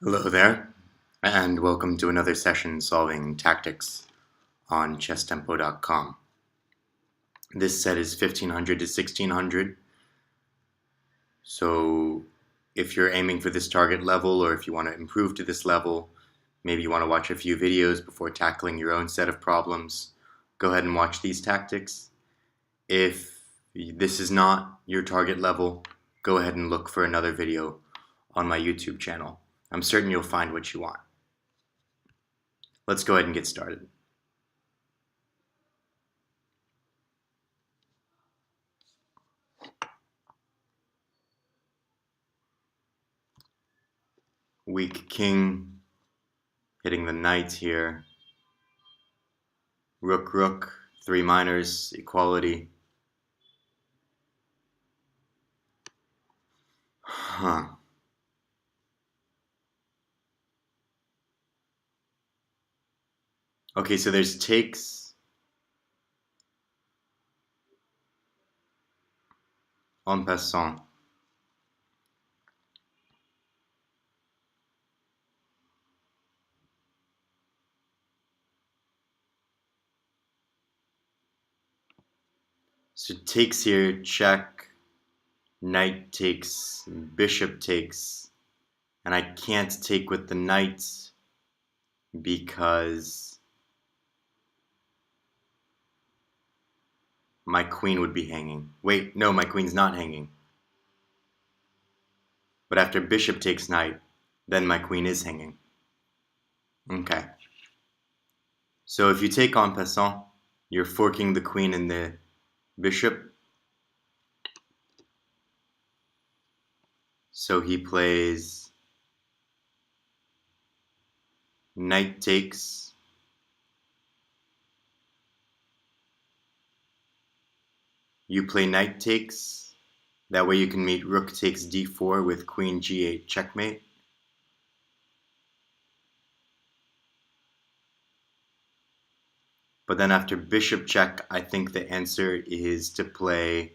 Hello there, and welcome to another session solving tactics on chesstempo.com. This set is 1500 to 1600, so if you're aiming for this target level or if you want to improve to this level, maybe you want to watch a few videos before tackling your own set of problems, go ahead and watch these tactics. If this is not your target level, go ahead and look for another video on my YouTube channel. I'm certain you'll find what you want. Let's go ahead and get started. Weak king, hitting the knight here. Rook, rook, three minors, equality. Huh. Okay, so there's takes en passant. So takes here, check, knight takes, bishop takes, and I can't take with the knight because my queen would be hanging. Wait, no, my queen's not hanging. But after bishop takes knight, then my queen is hanging. Okay. So if you take en passant, you're forking the queen and the bishop. So he plays knight takes, you play knight takes, that way you can meet rook takes d4 with queen g8 checkmate. But then after bishop check, I think the answer is to play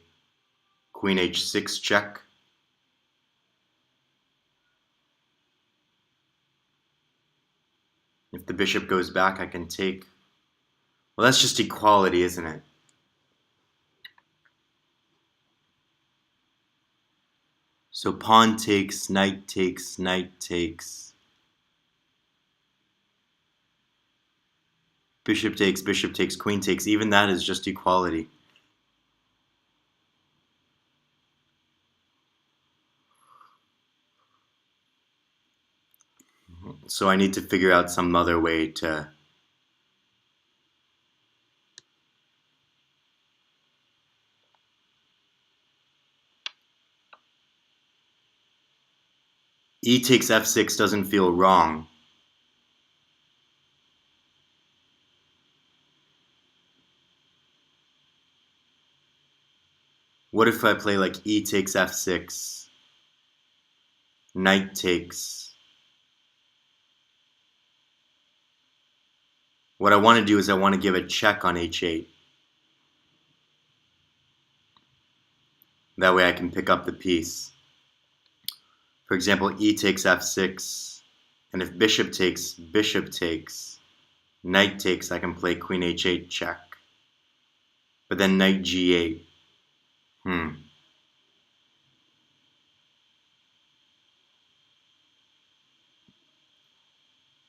queen h6 check. If the bishop goes back, I can take. Well, that's just equality, isn't it? So pawn takes, knight takes, knight takes. Bishop takes, queen takes. Even that is just equality. So I need to figure out some other way to e takes f6 doesn't feel wrong. What if I play like e takes f6, knight takes? What I want to do is I want to give a check on h8. That way I can pick up the piece. For example, e takes f6, and if bishop takes, knight takes, I can play queen h8 check. But then knight g8.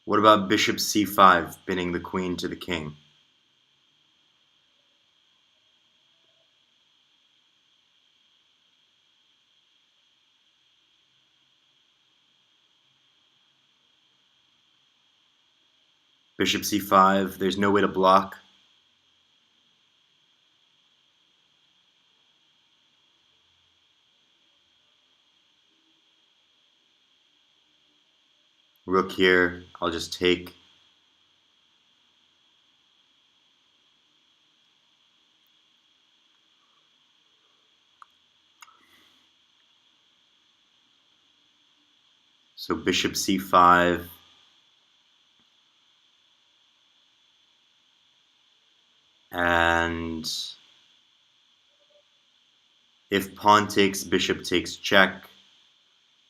What about bishop c5, pinning the queen to the king? Bishop c5, there's no way to block. Rook here, I'll just take. So bishop c5. And if pawn takes, bishop takes check,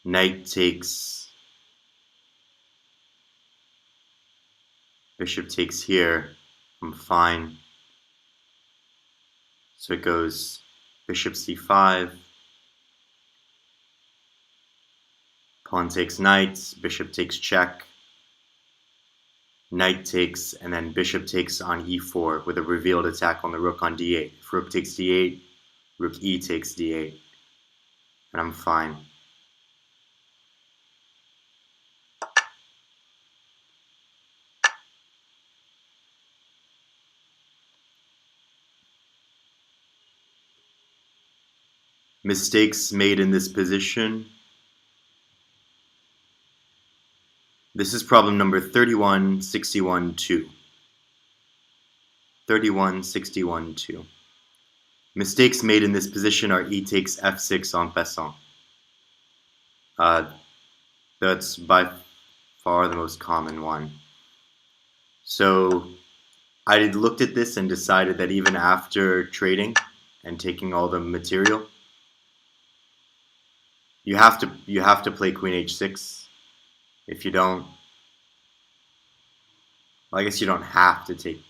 knight takes, Bishop takes here, I'm fine. So it goes bishop c5, pawn takes knight, bishop takes check, knight takes, and then bishop takes on e4 with a revealed attack on the rook on d8. If rook takes d8, rook e takes d8, and I'm fine. Mistakes made in this position. This is problem number 3161-2. 3161-2. Mistakes made in this position are e takes f6 en passant. That's by far the most common one. So I looked at this and decided that even after trading and taking all the material, you have to play queen h6. If you don't, well, I guess you don't have to take,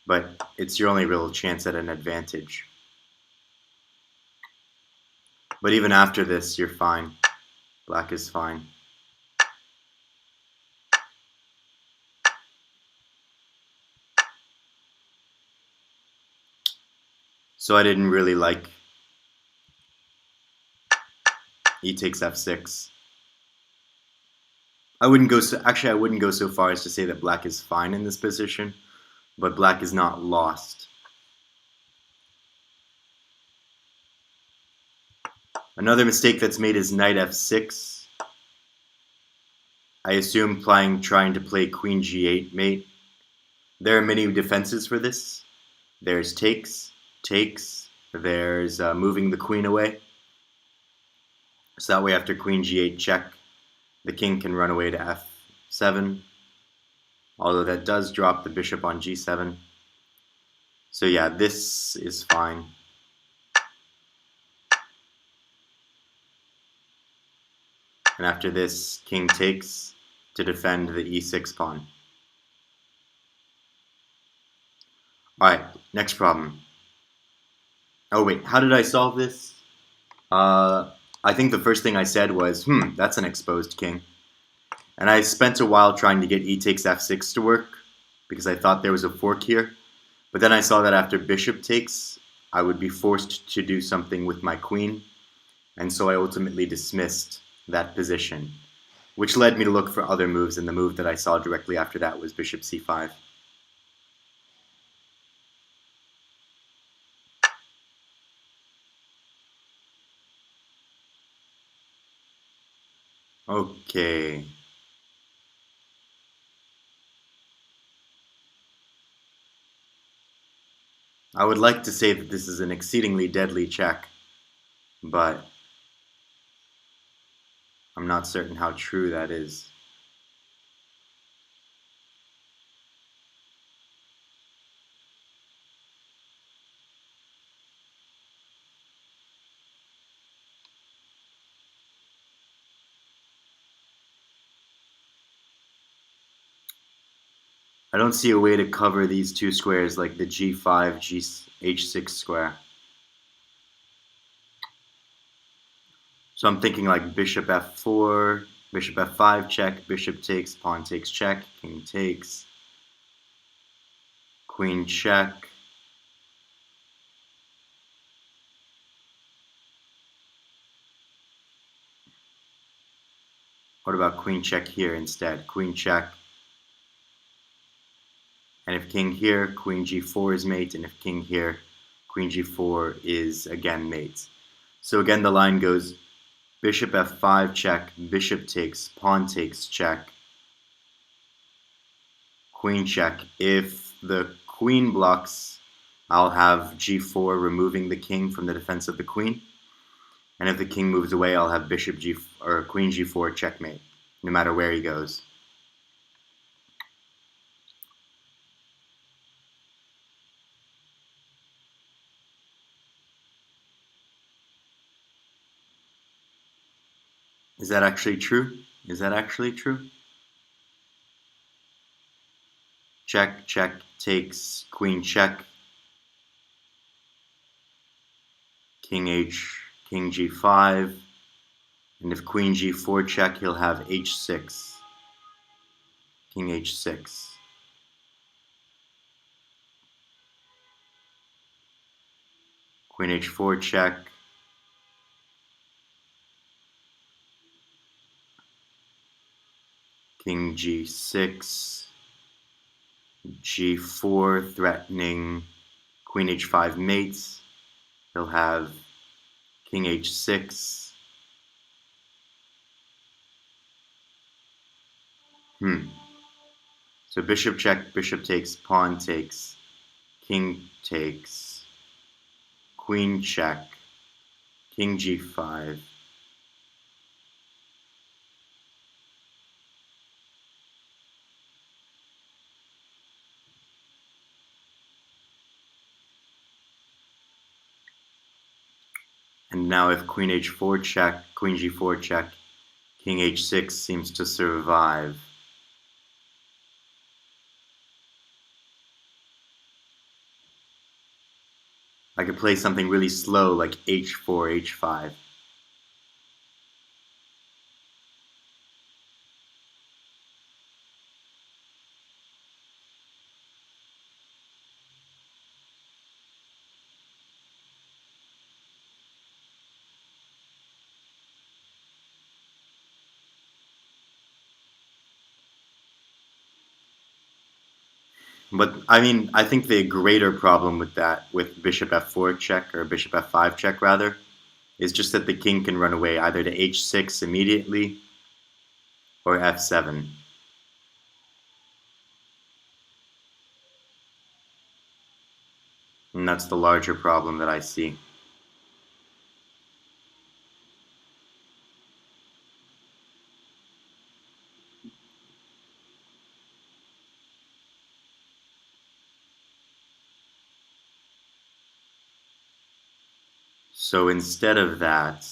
but it's your only real chance at an advantage. But even after this, you're fine. Black is fine. So I didn't really like e takes f6. I wouldn't go so far as to say that black is fine in this position, but black is not lost. Another mistake that's made is knight f6. I assume trying to play queen g8 mate. There are many defenses for this. There's takes, there's moving the queen away. So that way after queen g8 check, the king can run away to f7, although that does drop the bishop on g7. So yeah, this is fine. And after this, king takes to defend the e6 pawn. Alright, next problem. Oh wait, how did I solve this? I think the first thing I said was, that's an exposed king. And I spent a while trying to get e takes f6 to work, because I thought there was a fork here. But then I saw that after bishop takes, I would be forced to do something with my queen. And so I ultimately dismissed that position, which led me to look for other moves, and the move that I saw directly after that was bishop c5. Okay. I would like to say that this is an exceedingly deadly check, but I'm not certain how true that is. I don't see a way to cover these two squares like the g5, h6 square. So I'm thinking like bishop f4, bishop f5 check, bishop takes, pawn takes check, king takes, queen check. What about queen check here instead? Queen check. And if king here, queen g4 is mate, and if king here, queen g4 is again mate. So again the line goes bishop f5 check, bishop takes, pawn takes check, queen check. If the queen blocks, I'll have g4 removing the king from the defense of the queen. And if the king moves away, I'll have bishop g or queen g4 checkmate, no matter where he goes. Is that actually true? Is that actually true? check, check, takes, queen check, king g5, and if queen g4 check, he'll have h6, king h6. Queen h4 check, king g6, g4 threatening queen h5 mates. He'll have king h6. So bishop check, bishop takes, pawn takes, king takes, queen check, king g5. And now if queen h4 check, queen g4 check, king h6 seems to survive. I could play something really slow like h4, h5. But I mean, I think the greater problem with that, with bishop f4 check, or bishop f5 check rather, is just that the king can run away either to h6 immediately or f7. And that's the larger problem that I see. So instead of that,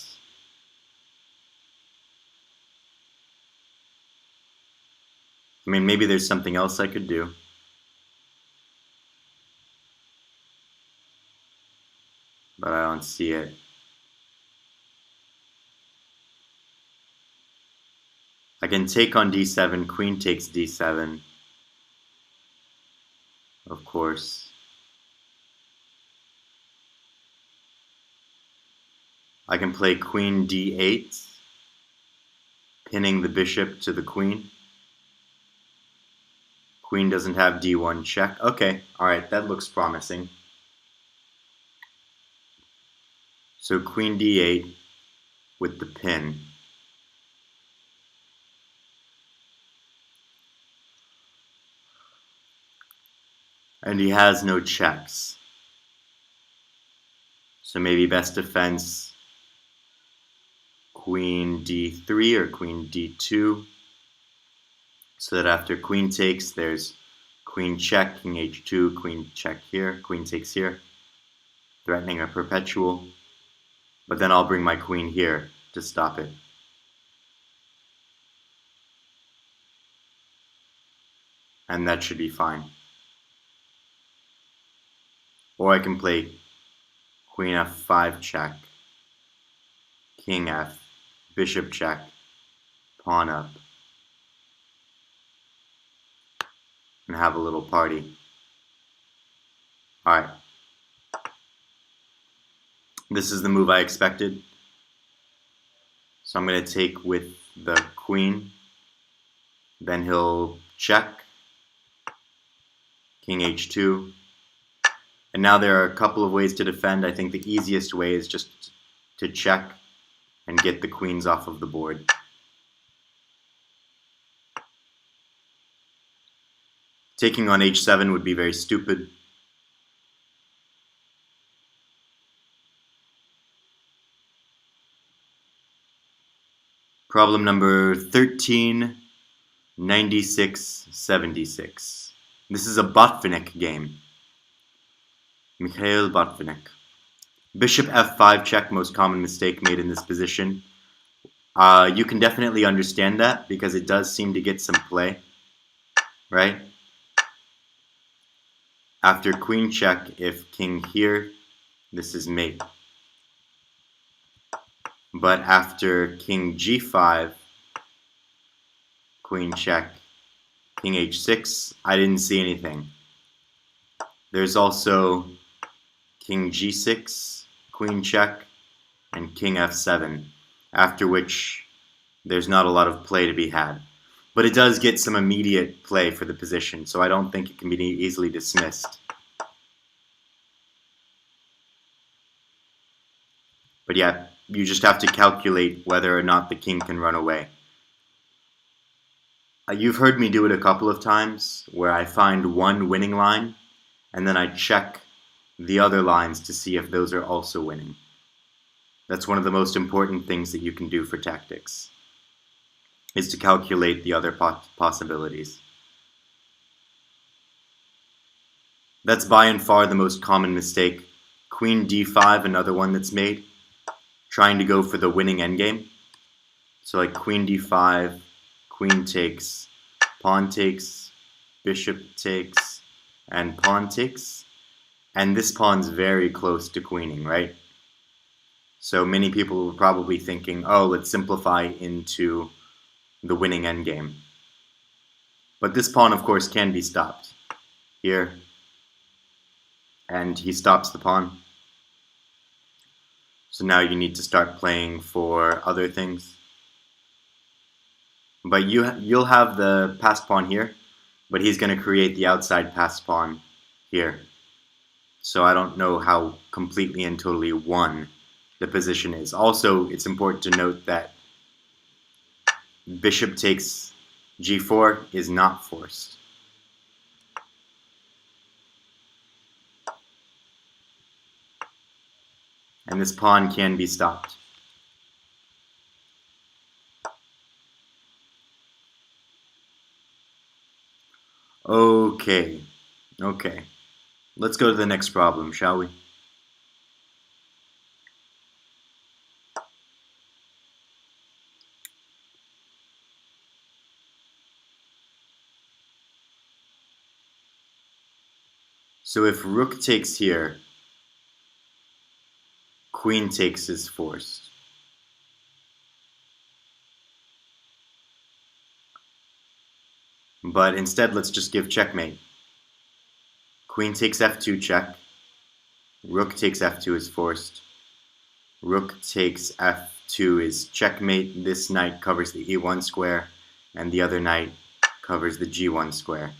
I mean, maybe there's something else I could do. But I don't see it. I can take on d7, queen takes d7, of course. I can play queen d8, pinning the bishop to the queen. Queen doesn't have d1 check. Okay, alright, that looks promising. So queen d8 with the pin. And he has no checks. So maybe best defense, queen d3 or queen d2. So that after queen takes, there's queen check, king h2, queen check here, queen takes here, threatening a perpetual. But then I'll bring my queen here to stop it. And that should be fine. Or I can play queen f5 check, king f, bishop check, pawn up, and have a little party. Alright. This is the move I expected. So I'm going to take with the queen. Then he'll check, king h2. And now there are a couple of ways to defend. I think the easiest way is just to check and get the queens off of the board. Taking on h7 would be very stupid. Problem number 13, 96, 76. This is a Botvinnik game. Mikhail Botvinnik. Bishop f5 check, most common mistake made in this position. You can definitely understand that because it does seem to get some play, right? After queen check, if king here, this is mate. But after king g5, queen check, king h6, I didn't see anything. There's also king g6, queen check, and king f7, after which there's not a lot of play to be had. But it does get some immediate play for the position, so I don't think it can be easily dismissed. But yeah, you just have to calculate whether or not the king can run away. You've heard me do it a couple of times, where I find one winning line, and then I check the other lines to see if those are also winning. That's one of the most important things that you can do for tactics, is to calculate the other possibilities. That's by and far the most common mistake. Queen d5, another one that's made, trying to go for the winning endgame. So like queen d5, queen takes, pawn takes, bishop takes, and pawn takes. And this pawn's very close to queening, right? So many people were probably thinking, oh, let's simplify into the winning endgame. But this pawn, of course, can be stopped. Here. And he stops the pawn. So now you need to start playing for other things. But you'll have the passed pawn here, but he's going to create the outside passed pawn here. So I don't know how completely and totally won the position is. Also, it's important to note that bishop takes g4 is not forced. And this pawn can be stopped. Okay. Let's go to the next problem, shall we? So if rook takes here, queen takes is forced. But instead, let's just give checkmate. Queen takes f2 check. Rook takes f2 is forced. Rook takes f2 is checkmate. This knight covers the e1 square, and the other knight covers the g1 square.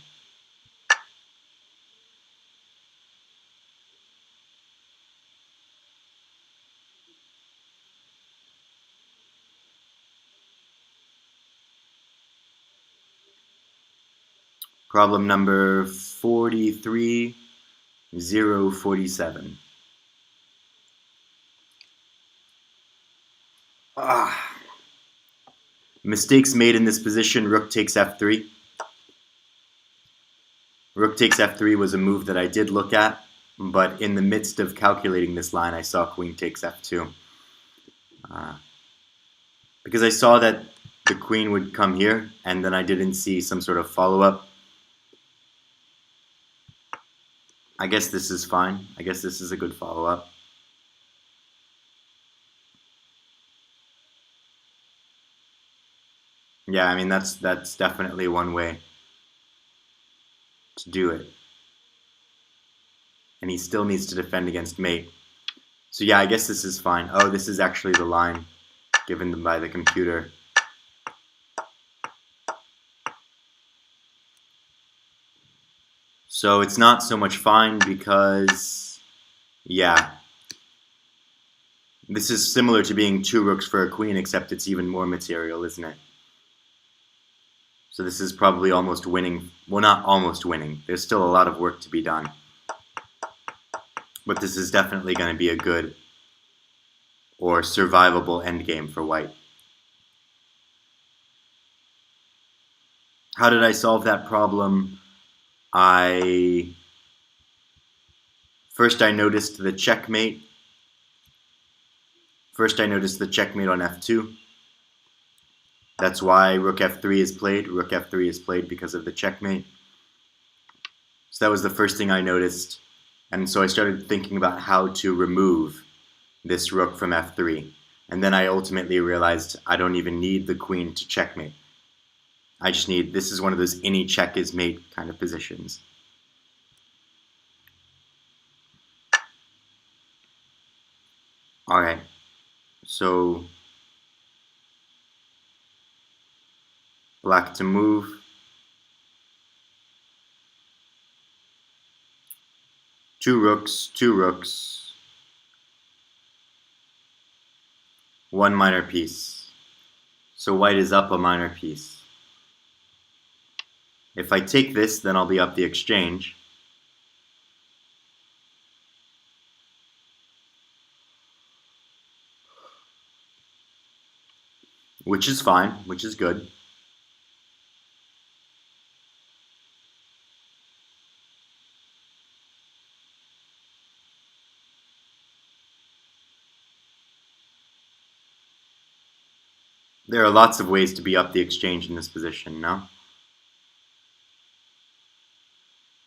Problem number 43047. Mistakes made in this position. Rook takes f3. Rook takes f3 was a move that I did look at, but in the midst of calculating this line, I saw queen takes f2. Because I saw that the queen would come here, and then I didn't see some sort of follow-up. I guess this is fine. I guess this is a good follow-up. Yeah, I mean, that's definitely one way to do it. And he still needs to defend against mate. So yeah, I guess this is fine. Oh, this is actually the line given by the computer. So it's not so much fine because, yeah, this is similar to being two rooks for a queen, except it's even more material, isn't it? So this is probably almost winning. Well, not almost winning. There's still a lot of work to be done. But this is definitely going to be a good or survivable endgame for white. How did I solve that problem? First I noticed the checkmate. First I noticed the checkmate on f2. That's why rook f3 is played. Rook f3 is played because of the checkmate. So that was the first thing I noticed. And so I started thinking about how to remove this rook from f3. And then I ultimately realized I don't even need the queen to checkmate. I just need, this is one of those any check is mate kind of positions. Alright, so black to move. Two rooks. One minor piece. So white is up a minor piece. If I take this, then I'll be up the exchange. Which is fine, which is good. There are lots of ways to be up the exchange in this position, no?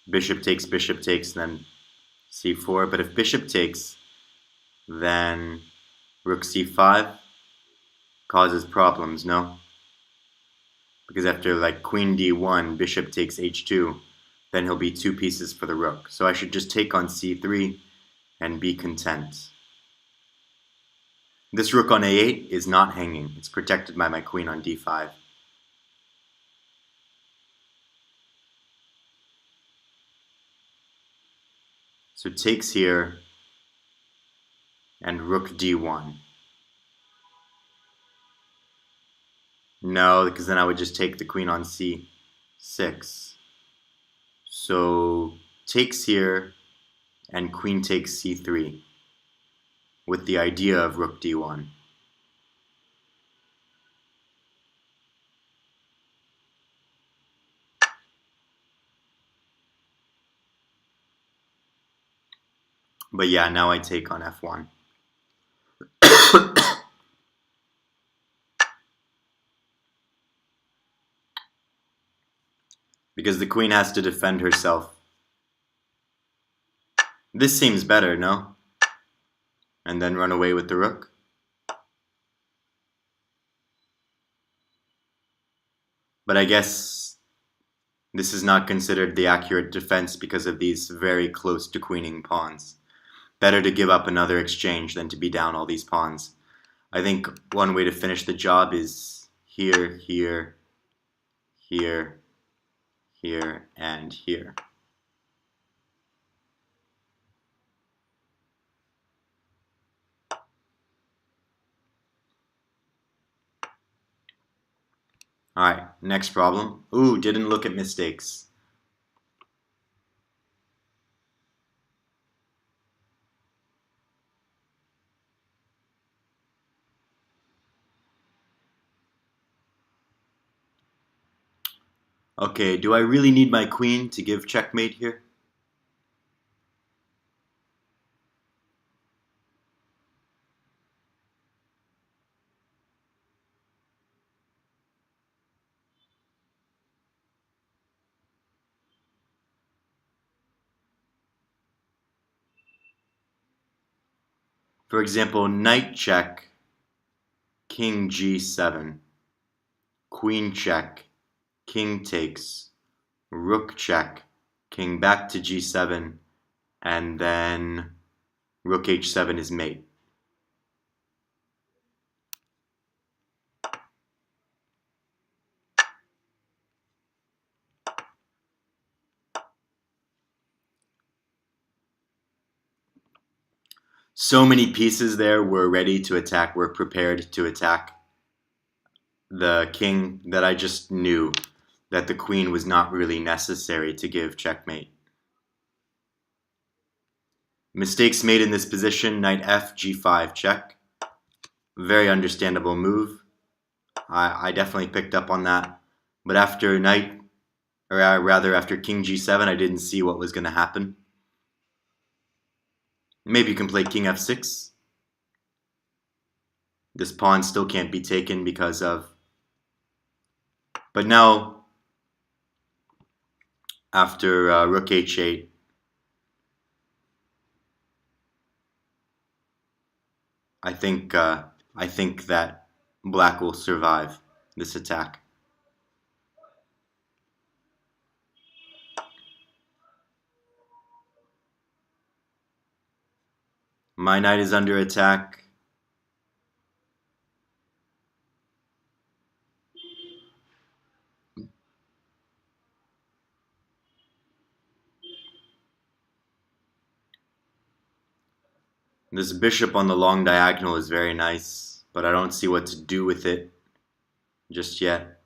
Bishop takes, then c4. But if bishop takes, then rook c5 causes problems, no? Because after like queen d1, bishop takes h2, then he'll be two pieces for the rook. So I should just take on c3 and be content. This rook on a8 is not hanging. It's protected by my queen on d5. So takes here, and rook d1. No, because then I would just take the queen on c6. So takes here, and queen takes c3, with the idea of rook d1. But yeah, now I take on f1. Because the queen has to defend herself. This seems better, no? And then run away with the rook. But I guess this is not considered the accurate defense because of these very close to queening pawns. Better to give up another exchange than to be down all these pawns. I think one way to finish the job is here, here, here, here, and here. Alright, next problem. Ooh, didn't look at mistakes. Okay, do I really need my queen to give checkmate here? For example, knight check, king g7, queen check, king takes, rook check, king back to g7, and then rook h7 is mate. So many pieces there were ready to attack, were prepared to attack the king, that I just knew that the queen was not really necessary to give checkmate. Mistakes made in this position, knight f, g5 check. Very understandable move. I definitely picked up on that. But after knight, or rather after king g7, I didn't see what was going to happen. Maybe you can play king f6. This pawn still can't be taken because of... But now, after rook h8. I think that black will survive this attack. My knight is under attack. This bishop on the long diagonal is very nice, but I don't see what to do with it just yet.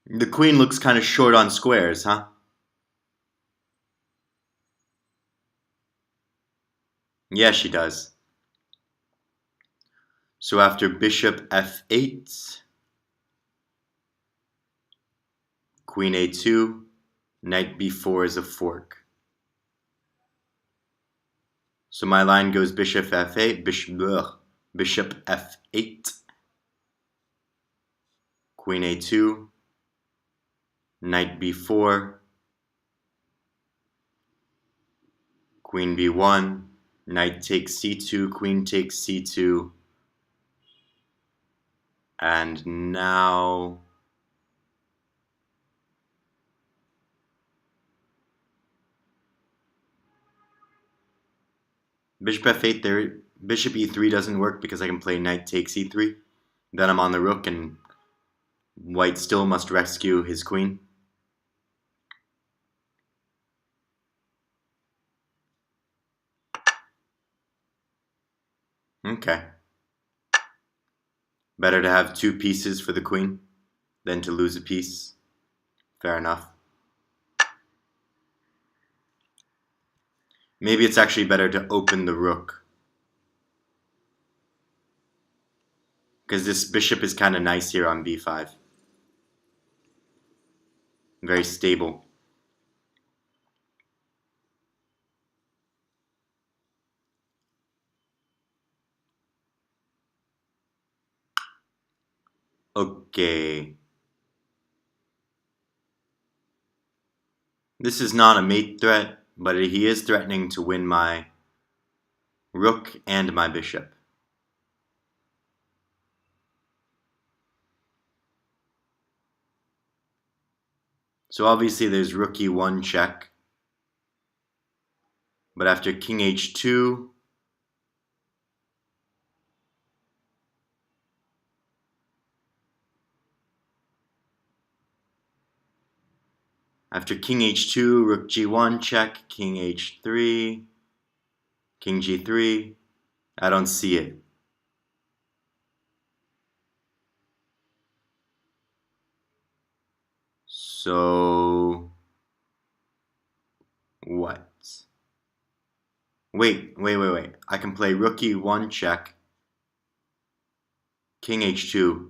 The queen looks kind of short on squares, huh? Yeah, she does. So after bishop f8, queen a2, knight b4 is a fork. So my line goes bishop f8, bishop f8, queen a2, knight b4, queen b1, knight takes c2, queen takes c2, and now bishop f8 there. Bishop e3 doesn't work because I can play knight takes e3. Then I'm on the rook and white still must rescue his queen. Okay. Better to have two pieces for the queen than to lose a piece. Fair enough. Maybe it's actually better to open the rook, because this bishop is kind of nice here on b5. Very stable. Okay. This is not a mate threat, but he is threatening to win my rook and my bishop. So obviously there's rook e1 check. But after king h2, rook g1 check, king h3, king g3. I don't see it. So what? Wait. I can play rook e1 check, king h2,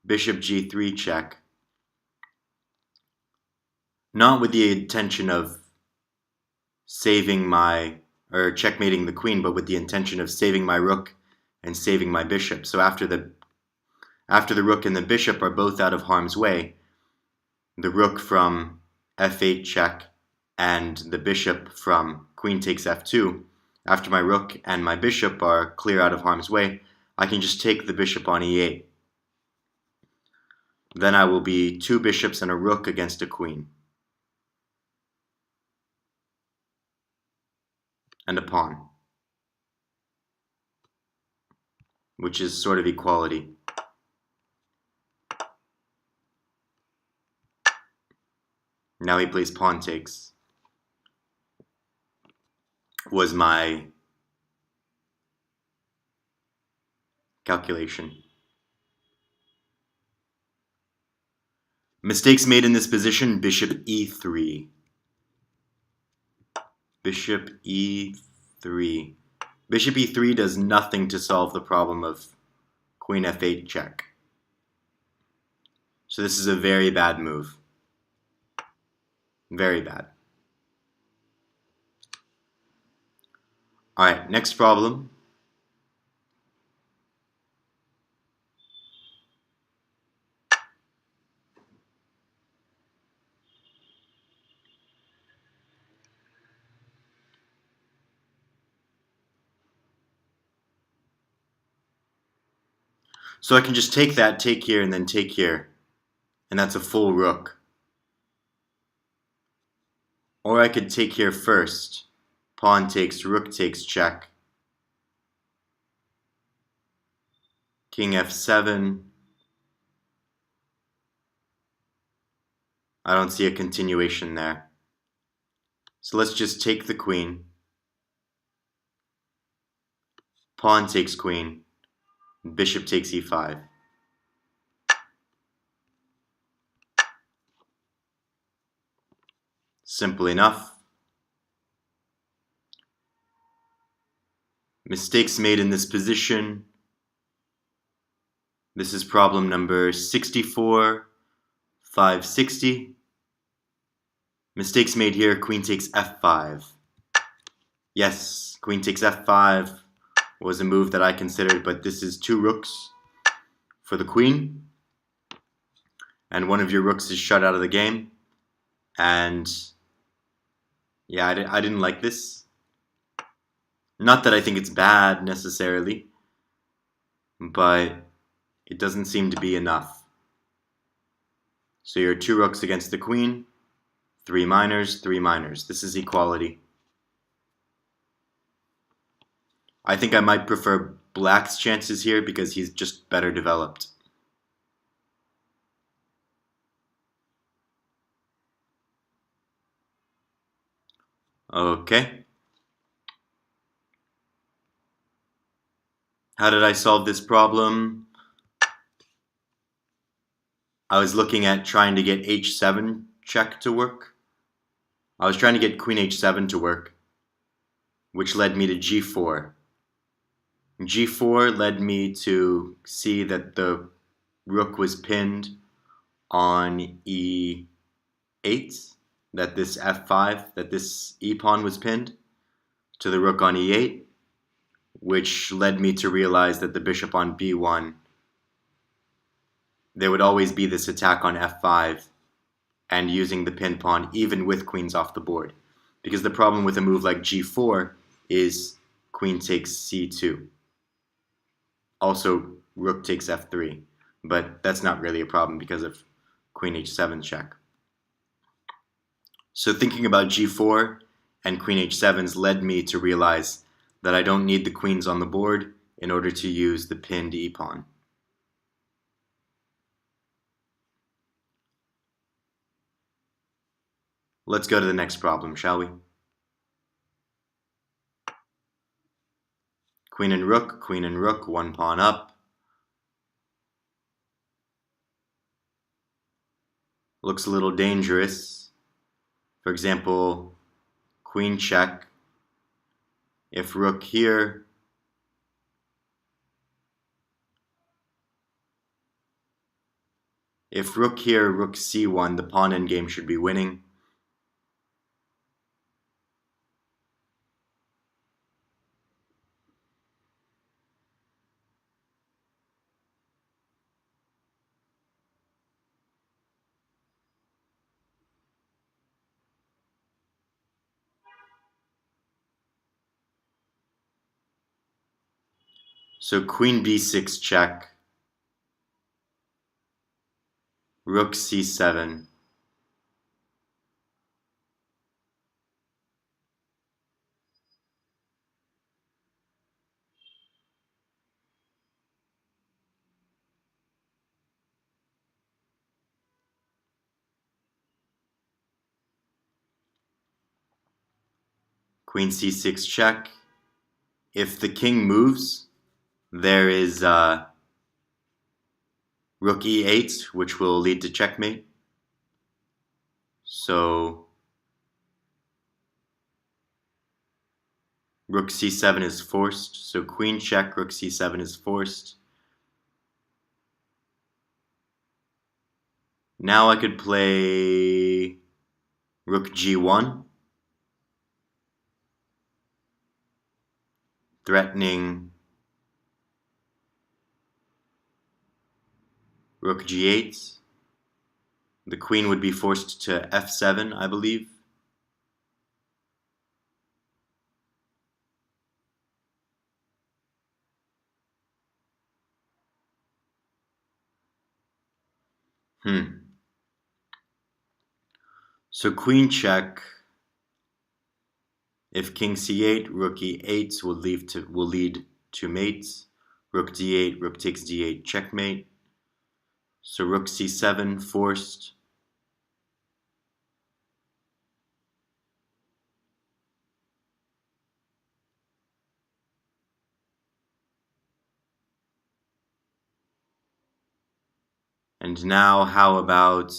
bishop g3 check. Not with the intention of saving my, or checkmating the queen, but with the intention of saving my rook and saving my bishop. So after the rook and the bishop are both out of harm's way, the rook from f8 check and the bishop from queen takes f2, after my rook and my bishop are clear out of harm's way, I can just take the bishop on e8. Then I will be two bishops and a rook against a queen. And a pawn, which is sort of equality. Now he plays pawn takes. Was my calculation. Mistakes made in this position, bishop e3. Bishop e3. Bishop e3 does nothing to solve the problem of queen f8 check. So this is a very bad move. Very bad. Alright, next problem. So I can just take that, take here, and then take here. And that's a full rook. Or I could take here first. Pawn takes, rook takes, check. King f7. I don't see a continuation there. So let's just take the queen. Pawn takes queen. Bishop takes e5. Simple enough. Mistakes made in this position. This is problem number 64, 560. Mistakes made here, queen takes f5. Yes, queen takes f5 was a move that I considered, but this is two rooks for the queen. And one of your rooks is shut out of the game. And yeah, I didn't like this. Not that I think it's bad necessarily, but it doesn't seem to be enough. So your two rooks against the queen, 3 minors, 3 minors. This is equality. I think I might prefer black's chances here because he's just better developed. Okay. How did I solve this problem? I was looking at trying to get h7 check to work. I was trying to get queen h7 to work, which led me to g4. g4 led me to see that the rook was pinned on e8, that this f5, that this e-pawn was pinned to the rook on e8, which led me to realize that the bishop on b1, there would always be this attack on f5 and using the pin pawn even with queens off the board. Because the problem with a move like g4 is queen takes c2. Also, rook takes f3. But that's not really a problem because of queen h7 check. So thinking about g4 and queen h7's led me to realize that I don't need the queens on the board in order to use the pinned e-pawn. Let's go to the next problem, shall we? Queen and rook, one pawn up. Looks a little dangerous. For example, queen check. If rook here, rook c1, the pawn endgame should be winning. So queen b6 check, rook c7. Queen c6 check. If the king moves, there is rook e8, which will lead to checkmate. So rook c7 is forced. So queen check, rook c7 is forced. Now I could play rook g1, threatening rook g8. The queen would be forced to f7, I believe. So queen check. If king c8, rook e8 will lead to mates. Rook d8, rook takes d8, checkmate. So rook c7 forced. And now how about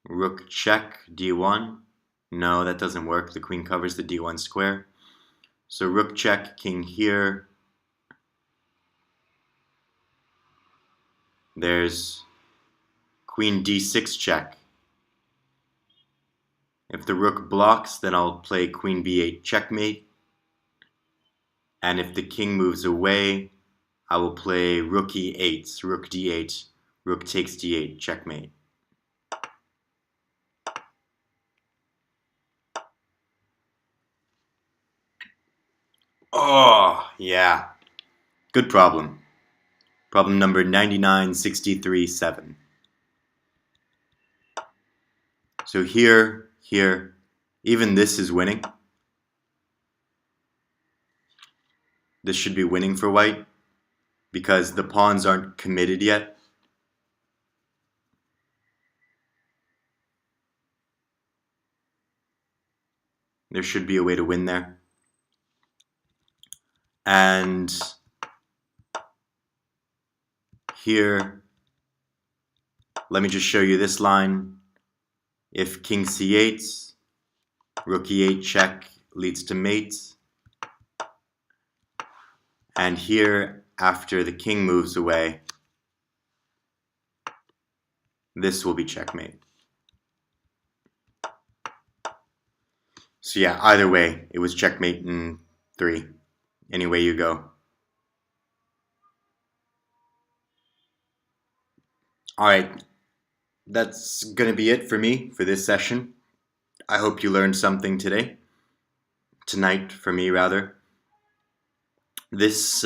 rook check d1? No, that doesn't work. The queen covers the d1 square. So rook check, king here. There's queen d6 check. If the rook blocks, then I'll play queen b8 checkmate. And if the king moves away, I will play rook e8, rook d8, rook takes d8, checkmate. Oh, yeah. Good problem. Problem number 9963-7. So here, even this is winning. This should be winning for white because the pawns aren't committed yet. There should be a way to win there. And here, let me just show you this line. If king c8, rook e8 check leads to mate. And here, after the king moves away, this will be checkmate. So yeah, either way, it was checkmate in 3. Any way you go. Alright, that's gonna be it for me for this session. I hope you learned something today. Tonight, for me rather. This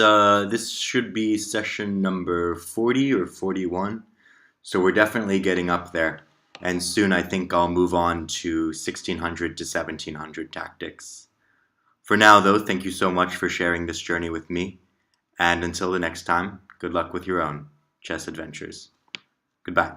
should be session number 40 or 41. So we're definitely getting up there. And soon I think I'll move on to 1600 to 1700 tactics. For now though, thank you so much for sharing this journey with me. And until the next time, good luck with your own chess adventures. Goodbye.